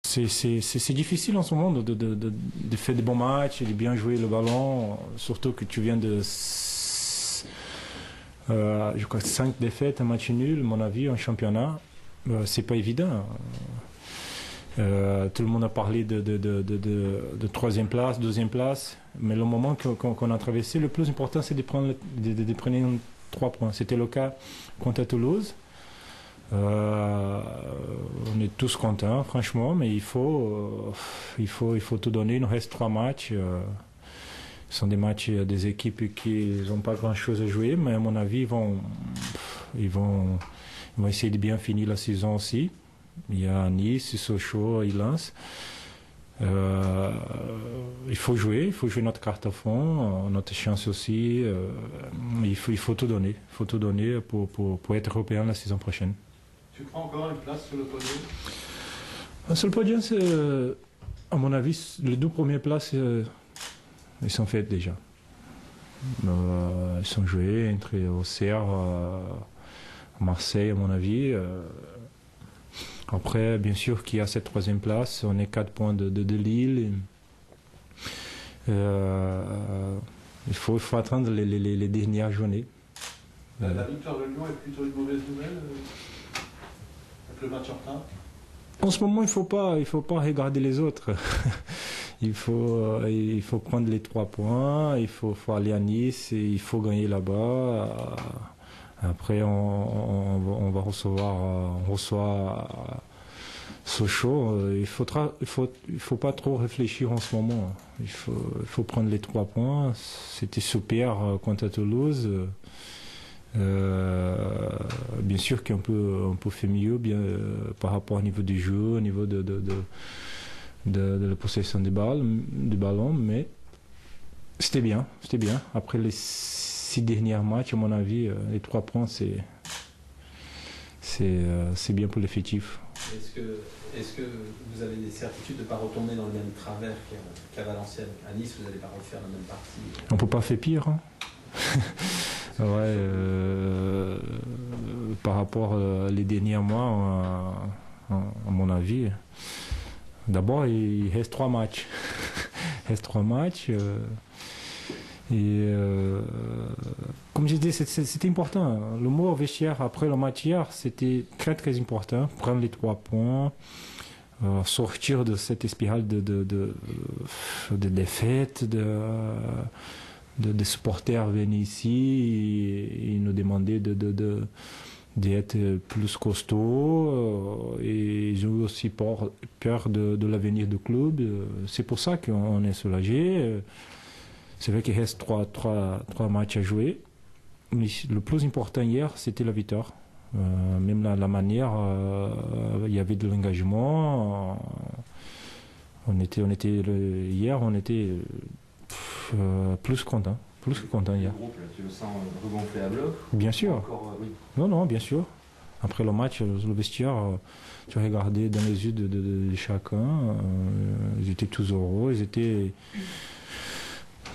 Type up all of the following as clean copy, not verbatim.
c'est difficile en ce moment de faire des bons matchs, de bien jouer le ballon, surtout que tu viens de, je crois, 5 défaites, un match nul, à mon avis, en championnat. C'est pas évident. Tout le monde a parlé de troisième place, deuxième place, mais le moment qu'on a traversé, le plus important, c'est de prendre 3 points. C'était le cas contre Toulouse. On est tous contents, franchement, mais il faut tout donner. Il nous reste 3 matchs. Ce sont des matchs des équipes qui n'ont pas grand-chose à jouer, mais à mon avis, ils vont essayer de bien finir la saison aussi. Il y a Nice, Sochaux et Lens. Il faut jouer notre carte à fond, notre chance aussi. Il faut tout donner. Il faut tout donner pour être européen la saison prochaine. Tu prends encore une place sur le podium? Sur le podium, à mon avis, les 2 premières places, ils sont faites déjà. Ils sont joués entre Auxerre, Marseille, à mon avis. Après, bien sûr qu'il y a cette 3e place, on est 4 points de Lille. Il faut attendre les dernières journées. La victoire de Lyon est plutôt une mauvaise nouvelle avec le match en retard? En ce moment, il faut pas regarder les autres. il faut prendre les 3 points, il faut aller à Nice, et il faut gagner là-bas. Après, on reçoit Sochaux. Il faut pas trop réfléchir en ce moment. Il faut prendre les 3 points. C'était super contre Toulouse. Bien sûr qu'on peut faire mieux par rapport au niveau du jeu, au niveau de la possession du ballon, mais c'était bien. Après les 6 derniers matchs, à mon avis, les 3 points, c'est bien pour l'effectif. Est-ce que vous avez des certitudes de ne pas retomber dans le même travers qu'à Valenciennes? À Nice, vous n'allez pas refaire la même partie? On ne peut pas faire pire. Hein. Ouais, par rapport les derniers mois, à mon avis, d'abord, il reste 3 matchs. Comme je disais, c'était important. Le mot vestiaire après le match hier, c'était très très important. Prendre les 3 points, sortir de cette spirale de défaites, de supporters venir ici et nous demander d'être plus costaud, et j'ai aussi peur de l'avenir du club. C'est pour ça qu'on est soulagé. C'est vrai qu'il reste 3 matchs à jouer, mais le plus important hier, c'était la victoire. Même la manière, il y avait de l'engagement. Hier, on était plus content hier. Le groupe, là, tu le sens regonflé à bloc? Bien sûr. Encore, oui. Non, bien sûr. Après le match, le vestiaire, tu regardais dans les yeux de chacun. Ils étaient tous heureux. Ils étaient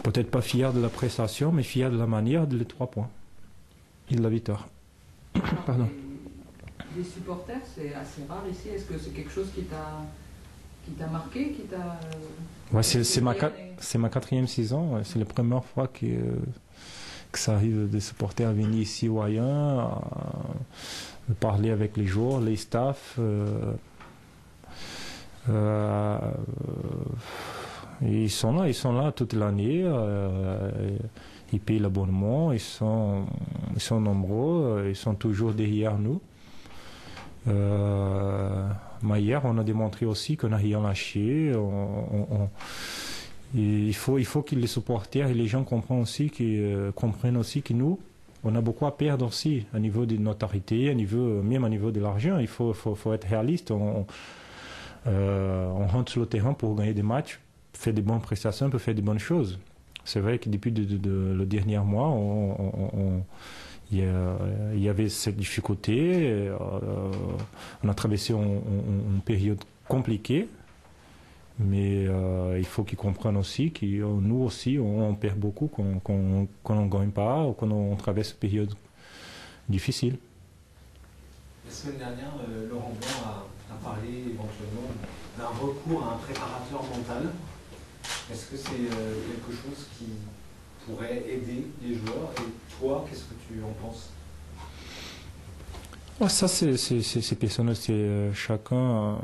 peut-être pas fiers de la prestation, mais fiers de la manière de les 3 points et de la victoire. Pardon. Les supporters, c'est assez rare ici. Est-ce que c'est quelque chose qui t'a marqué, Ouais, c'est ma 4e saison. C'est la première fois que ça arrive des supporters à venir ici ou ailleurs, de parler avec les joueurs, les staffs. Ils sont là toute l'année. Ils payent l'abonnement. Ils sont nombreux. Ils sont toujours derrière nous. Mais hier, on a démontré aussi qu'on n'a rien lâché. Il faut que les supporters et les gens comprennent aussi que nous, on a beaucoup à perdre aussi, au niveau de notoriété, même au niveau de l'argent. Il faut être réaliste. On rentre sur le terrain pour gagner des matchs, faire des bonnes prestations, pour faire des bonnes choses. C'est vrai que depuis le dernier mois, il y avait cette difficulté. On a traversé une période compliquée, mais il faut qu'ils comprennent aussi que nous aussi, on perd beaucoup quand on ne gagne pas ou quand on traverse une période difficile. semaine dernière, Laurent Blanc a parlé éventuellement d'un recours à un préparateur mental. Est-ce que c'est quelque chose qui pourrait aider les joueurs? Et toi, qu'est-ce que tu en penses? Ça, c'est personnel, c'est chacun.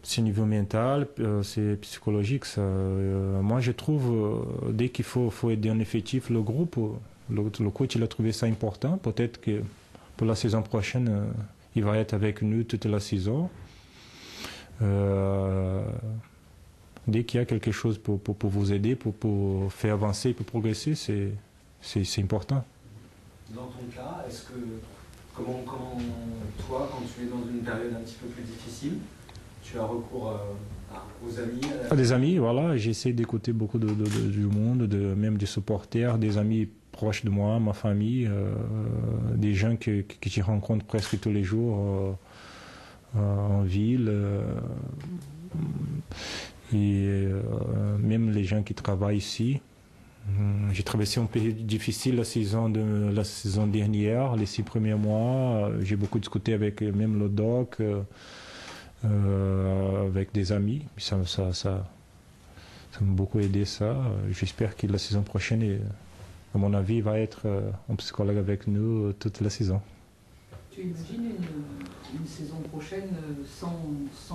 C'est niveau mental, c'est psychologique. Ça. Moi, je trouve, dès qu'il faut aider en effectif le groupe, le coach il a trouvé ça important. Peut-être que pour la saison prochaine, il va être avec nous toute la saison. Dès qu'il y a quelque chose pour vous aider, pour faire avancer, pour progresser, c'est important. Dans ton cas, comment toi, quand tu es dans une période un petit peu plus difficile, tu as recours aux amis Des amis, voilà. J'essaie d'écouter beaucoup du monde, même des supporters, des amis proches de moi, ma famille, des gens que je rencontre presque tous les jours en ville. Et même les gens qui travaillent ici. J'ai traversé une période difficile la saison dernière, les 6 premiers mois. J'ai beaucoup discuté avec même le doc, avec des amis. Ça m'a beaucoup aidé ça. J'espère que la saison prochaine, à mon avis, il va être un psychologue avec nous toute la saison. Tu imagines une saison prochaine sans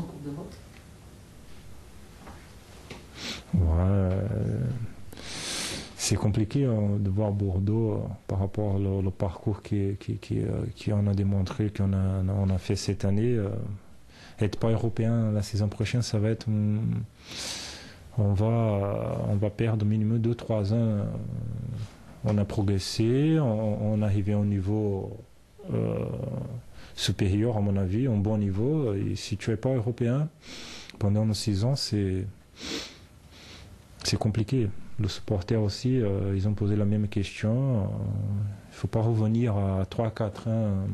Coupe d'Europe? Ouais, c'est compliqué de voir Bordeaux par rapport au parcours qu'on a démontré, qu'on a fait cette année. Être pas européen la saison prochaine, ça va être... On va perdre au minimum 2-3 ans. On a progressé, on est arrivé à un niveau supérieur, à mon avis, un bon niveau. Et si tu n'es pas européen pendant une saison, c'est compliqué. Les supporters aussi, ils ont posé la même question. Il ne faut pas revenir à 3-4 ans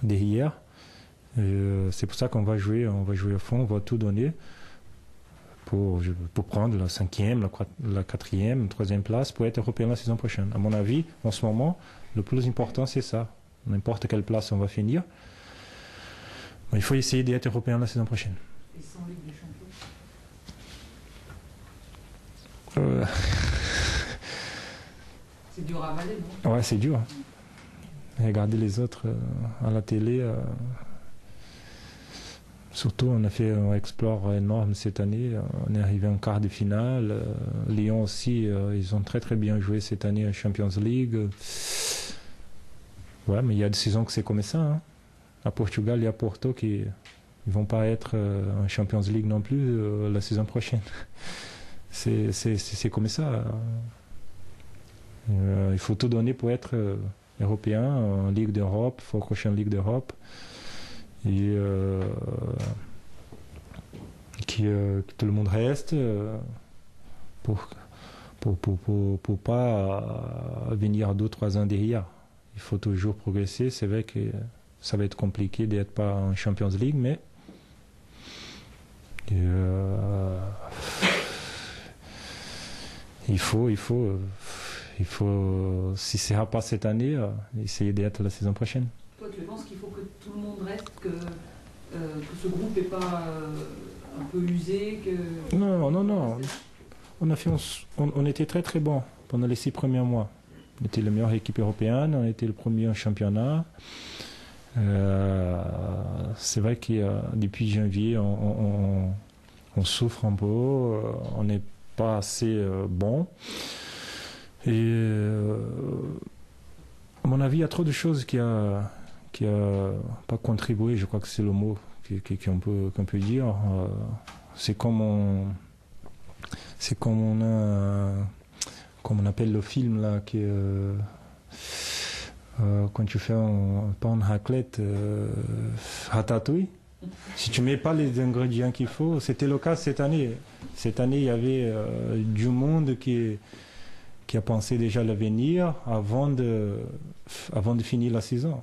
derrière. C'est pour ça qu'on va jouer à fond, on va tout donner pour prendre la 5e, la 4e, la 3e place pour être européen la saison prochaine. À mon avis, en ce moment, le plus important, c'est ça. N'importe quelle place on va finir. Mais il faut essayer d'être européen la saison prochaine. Et sans Ligue des Champions? C'est dur à avaler, non? Ouais, c'est dur. Regarder les autres à la télé. Surtout, on a fait un exploit énorme cette année. On est arrivé en quart de finale. Lyon aussi, ils ont très très bien joué cette année en Champions League. Ouais, mais il y a des saisons que c'est comme ça. Hein. À Portugal et à Porto qui ne vont pas être en Champions League non plus la saison prochaine. C'est comme ça. Il faut tout donner pour être européen en Ligue d'Europe, faut accrocher en Ligue d'Europe. Et que tout le monde reste pour pas venir 2-3 ans derrière. Il faut toujours progresser. C'est vrai que ça va être compliqué d'être pas en Champions League, mais il faut, si ce n'est pas cette année, essayer d'être la saison prochaine. Toi, tu penses qu'il faut que tout le monde reste, que ce groupe n'est pas un peu usé que... Non. On était très très bon pendant les 6 premiers mois. On était la meilleure équipe européenne, on était le premier en championnat. C'est vrai que depuis janvier, on souffre un peu, on n'est pas assez bon. Et à mon avis, il y a trop de choses qui a pas contribué, je crois que c'est le mot qu'on peut dire. C'est comme on appelle le film là, quand tu fais un pain de raclette, ratatouille. Si tu mets pas les ingrédients qu'il faut, c'était le cas cette année. Cette année, il y avait du monde qui a pensé déjà à l'avenir avant de finir la saison.